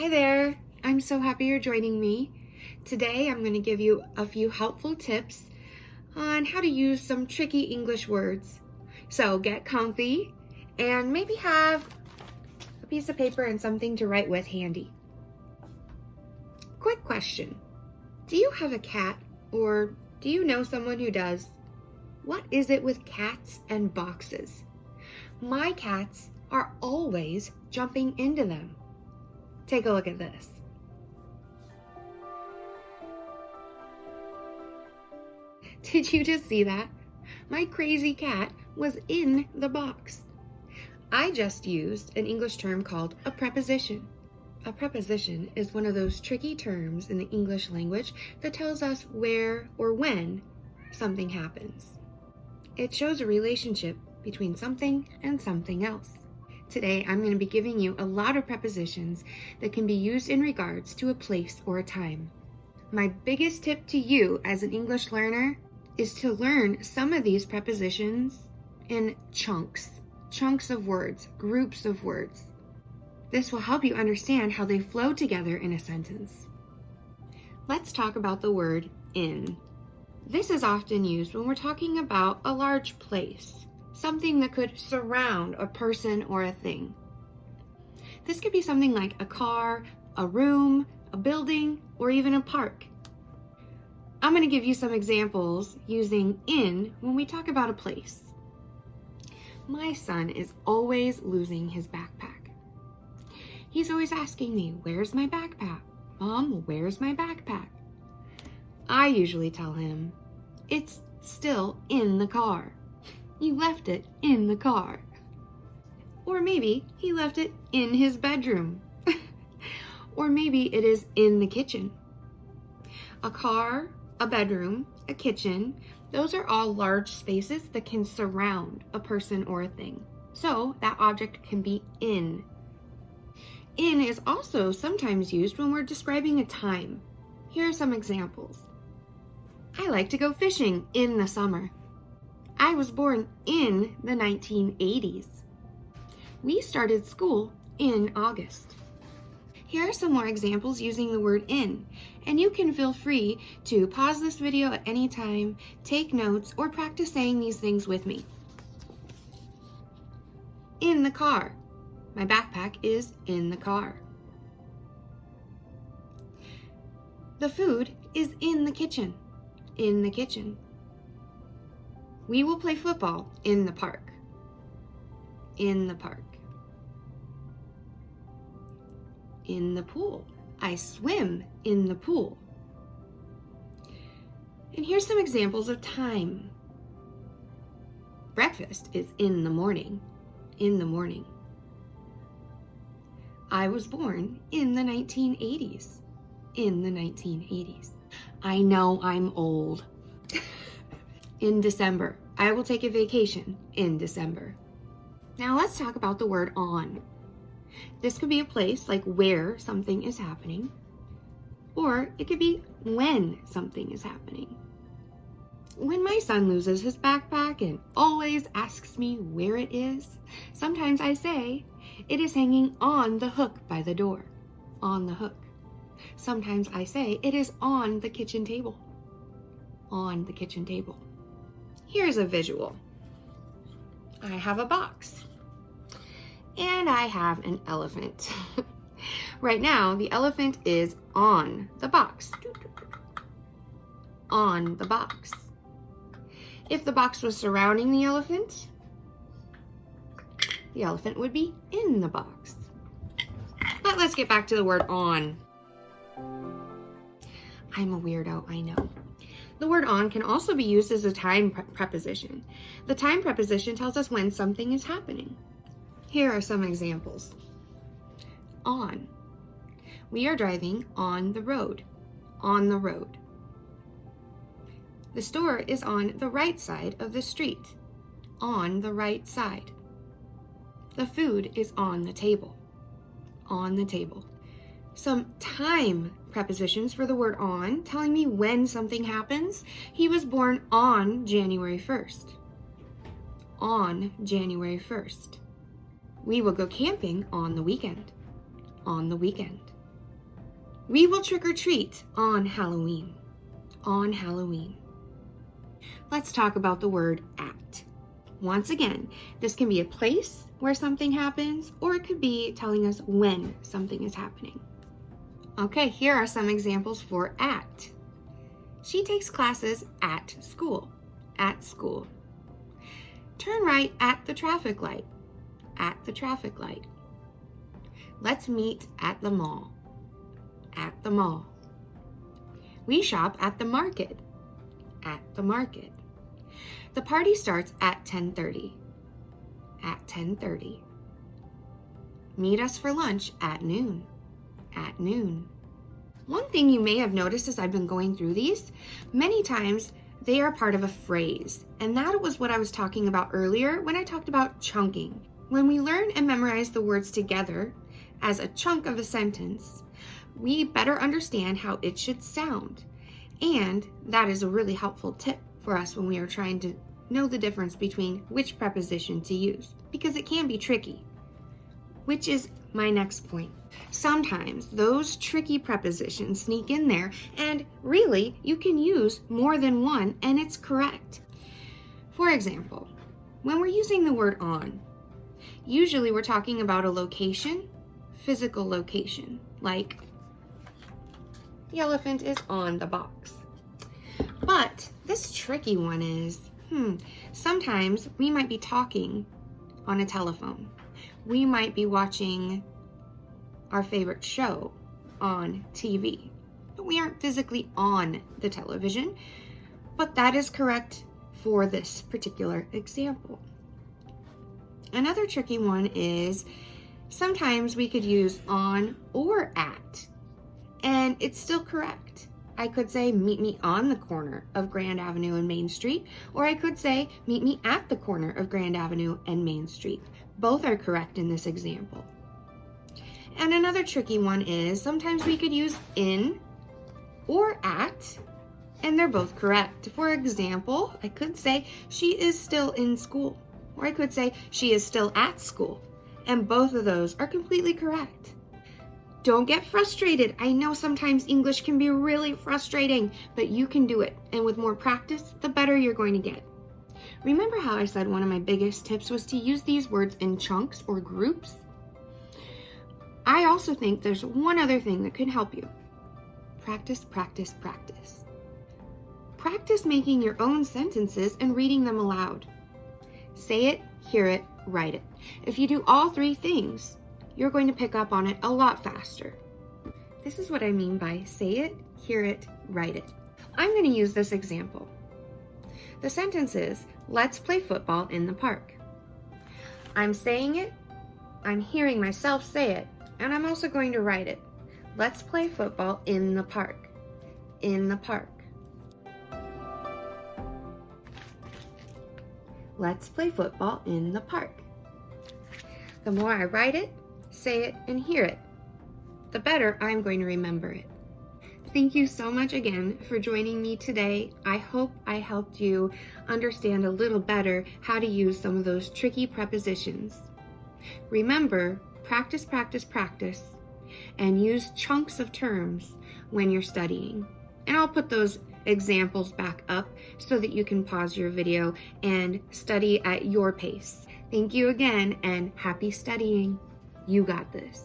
Hi there, I'm so happy you're joining me. Today I'm going to give you a few helpful tips on how to use some tricky English words. So get comfy and maybe have a piece of paper and something to write with handy. Quick question, do you have a cat or do you know someone who does? What is it with cats and boxes? My cats are always jumping into them. Take a look at this. Did you just see that? My crazy cat was in the box. I just used an English term called a preposition. A preposition is one of those tricky terms in the English language that tells us where or when something happens. It shows a relationship between something and something else. Today, I'm going to be giving you a lot of prepositions that can be used in regards to a place or a time. My biggest tip to you as an English learner is to learn some of these prepositions in chunks of words, groups of words. This will help you understand how they flow together in a sentence. Let's talk about the word in. This is often used when we're talking about a large place. Something that could surround a person or a thing. This could be something like a car, a room, a building, or even a park. I'm going to give you some examples using in when we talk about a place. My son is always losing his backpack. He's always asking me, "Where's my backpack? Mom, where's my backpack?" I usually tell him, "It's still in the car. You left it in the car." Or maybe he left it in his bedroom. Or maybe it is in the kitchen. A car, a bedroom, a kitchen, those are all large spaces that can surround a person or a thing. So that object can be in. In is also sometimes used when we're describing a time. Here are some examples. I like to go fishing in the summer. I was born in the 1980s. We started school in August. Here are some more examples using the word in, and you can feel free to pause this video at any time, take notes, or practice saying these things with me. In the car. My backpack is in the car. The food is in the kitchen. In the kitchen. We will play football in the park. In the park. In the pool. I swim in the pool. And here's some examples of time. Breakfast is in the morning. In the morning. I was born in the 1980s. In the 1980s. I know I'm old. In December. I will take a vacation in December. Now let's talk about the word on. This could be a place like where something is happening, or it could be when something is happening. When my son loses his backpack and always asks me where it is, sometimes I say, "It is hanging on the hook by the door." On the hook. Sometimes I say, "It is on the kitchen table." On the kitchen table. Here's a visual. I have a box. And I have an elephant. Right now, the elephant is on the box. On the box. If the box was surrounding the elephant would be in the box. But let's get back to the word on. I'm a weirdo, I know. The word on can also be used as a time preposition. The time preposition tells us when something is happening. Here are some examples. On. We are driving on the road. On the road. The store is on the right side of the street. On the right side. The food is on the table. On the table. Some time prepositions for the word on, telling me when something happens. He was born on January 1st. On January 1st. We will go camping on the weekend. On the weekend. We will trick or treat on Halloween. On Halloween. Let's talk about the word at. Once again, this can be a place where something happens, or it could be telling us when something is happening. Okay, here are some examples for at. She takes classes at school. At school. Turn right at the traffic light. At the traffic light. Let's meet at the mall. At the mall. We shop at the market. At the market. The party starts at 10:30. At 10:30. Meet us for lunch at noon. At noon. One thing you may have noticed as I've been going through these, many times they are part of a phrase. And that was what I was talking about earlier when I talked about chunking. When we learn and memorize the words together as a chunk of a sentence, we better understand how it should sound. And that is a really helpful tip for us when we are trying to know the difference between which preposition to use, because it can be tricky, which is my next point. Sometimes those tricky prepositions sneak in there, and really you can use more than one and it's correct. For example, when we're using the word on, usually we're talking about a location, physical location, like the elephant is on the box. But this tricky one is, sometimes we might be talking on a telephone. We might be watching our favorite show on TV, but we aren't physically on the television, but that is correct for this particular example. Another tricky one is sometimes we could use on or at, and it's still correct. I could say, meet me on the corner of Grand Avenue and Main Street, or I could say, meet me at the corner of Grand Avenue and Main Street. Both are correct in this example. And another tricky one is sometimes we could use in or at, and they're both correct. For example, I could say, she is still in school, or I could say, she is still at school, and both of those are completely correct. Don't get frustrated. I know sometimes English can be really frustrating, but you can do it. And with more practice, the better you're going to get. Remember how I said one of my biggest tips was to use these words in chunks or groups? I also think there's one other thing that could help you. Practice, practice, practice. Practice making your own sentences and reading them aloud. Say it, hear it, write it. If you do all three things, you're going to pick up on it a lot faster. This is what I mean by say it, hear it, write it. I'm going to use this example. The sentence is, let's play football in the park. I'm saying it, I'm hearing myself say it, and I'm also going to write it. Let's play football in the park. In the park. Let's play football in the park. The more I write it, say it, and hear it, the better I'm going to remember it. Thank you so much again for joining me today. I hope I helped you understand a little better how to use some of those tricky prepositions. Remember, practice, practice, practice, and use chunks of terms when you're studying. And I'll put those examples back up so that you can pause your video and study at your pace. Thank you again, and happy studying. You got this.